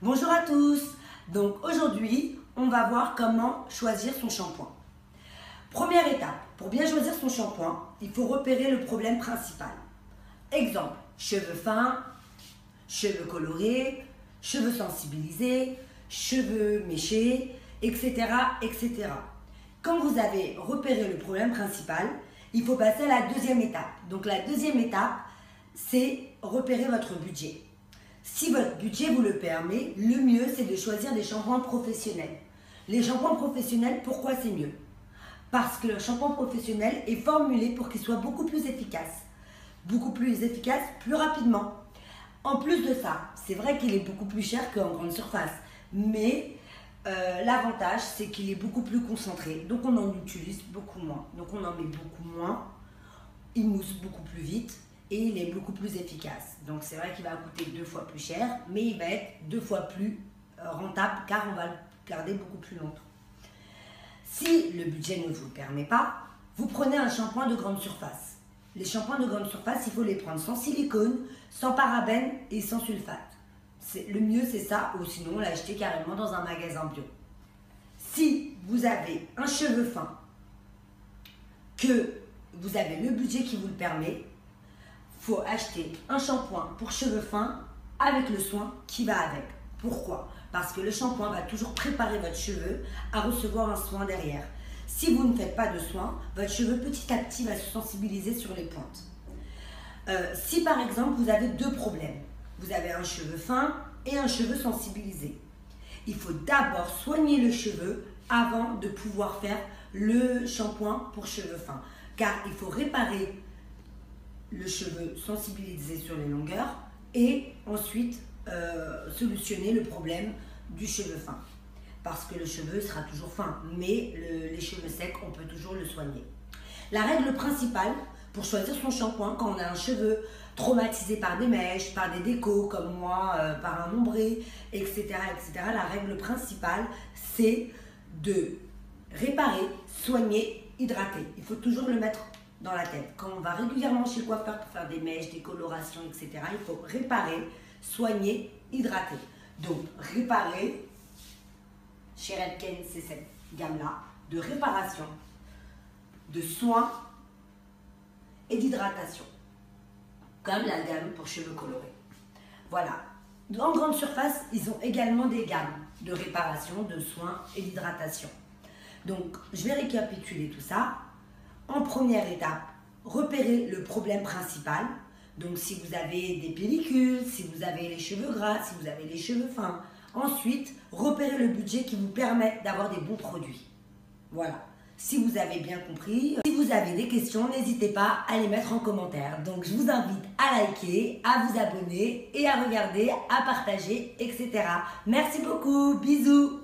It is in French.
Bonjour à tous. Donc aujourd'hui, on va voir comment choisir son shampoing. Première étape, pour bien choisir son shampoing, il faut repérer le problème principal. Exemple, cheveux fins, cheveux colorés, cheveux sensibilisés, cheveux méchés, etc., etc. Quand vous avez repéré le problème principal, il faut passer à la deuxième étape. Donc la deuxième étape, c'est repérer votre budget. Si votre budget vous le permet, le mieux c'est de choisir des shampoings professionnels. Les shampoings professionnels, pourquoi c'est mieux? Parce que le shampoing professionnel est formulé pour qu'il soit beaucoup plus efficace. Beaucoup plus efficace, plus rapidement. En plus de ça, c'est vrai qu'il est beaucoup plus cher qu'en grande surface. Mais l'avantage, c'est qu'il est beaucoup plus concentré. Donc on en utilise beaucoup moins. Donc on en met beaucoup moins. Il mousse beaucoup plus vite. Et il est beaucoup plus efficace. Donc c'est vrai qu'il va coûter 2 fois plus cher, mais il va être 2 fois plus rentable car on va le garder beaucoup plus longtemps. Si le budget ne vous le permet pas, vous prenez un shampoing de grande surface. Les shampoings de grande surface, il faut les prendre sans silicone, sans parabènes et sans sulfate. Le mieux c'est ça, ou sinon l'acheter carrément dans un magasin bio. Si vous avez un cheveu fin, que vous avez le budget qui vous le permet, il faut acheter un shampoing pour cheveux fins avec le soin qui va avec. Pourquoi? Parce que le shampoing va toujours préparer votre cheveu à recevoir un soin derrière. Si vous ne faites pas de soin, votre cheveu petit à petit va se sensibiliser sur les pointes. Si par exemple vous avez deux problèmes, vous avez un cheveu fin et un cheveu sensibilisé, il faut d'abord soigner le cheveu avant de pouvoir faire le shampoing pour cheveux fins. Car il faut réparer le cheveu sensibilisé sur les longueurs et ensuite solutionner le problème du cheveu fin. Parce que le cheveu sera toujours fin, mais les cheveux secs, on peut toujours le soigner. La règle principale pour choisir son shampoing quand on a un cheveu traumatisé par des mèches, par des décos comme moi, par un ombré, etc., etc., la règle principale, c'est de réparer, soigner, hydrater. Il faut toujours le mettre dans la tête. Quand on va régulièrement chez le coiffeur pour faire des mèches, des colorations, etc., il faut réparer, soigner, hydrater. Donc, réparer, chez Redken, c'est cette gamme-là de réparation, de soins et d'hydratation, comme la gamme pour cheveux colorés. Voilà. En grande surface, ils ont également des gammes de réparation, de soins et d'hydratation. Donc, je vais récapituler tout ça. En première étape, repérez le problème principal. Donc si vous avez des pellicules, si vous avez les cheveux gras, si vous avez les cheveux fins. Ensuite, repérez le budget qui vous permet d'avoir des bons produits. Voilà. Si vous avez bien compris, si vous avez des questions, n'hésitez pas à les mettre en commentaire. Donc je vous invite à liker, à vous abonner et à regarder, à partager, etc. Merci beaucoup. Bisous.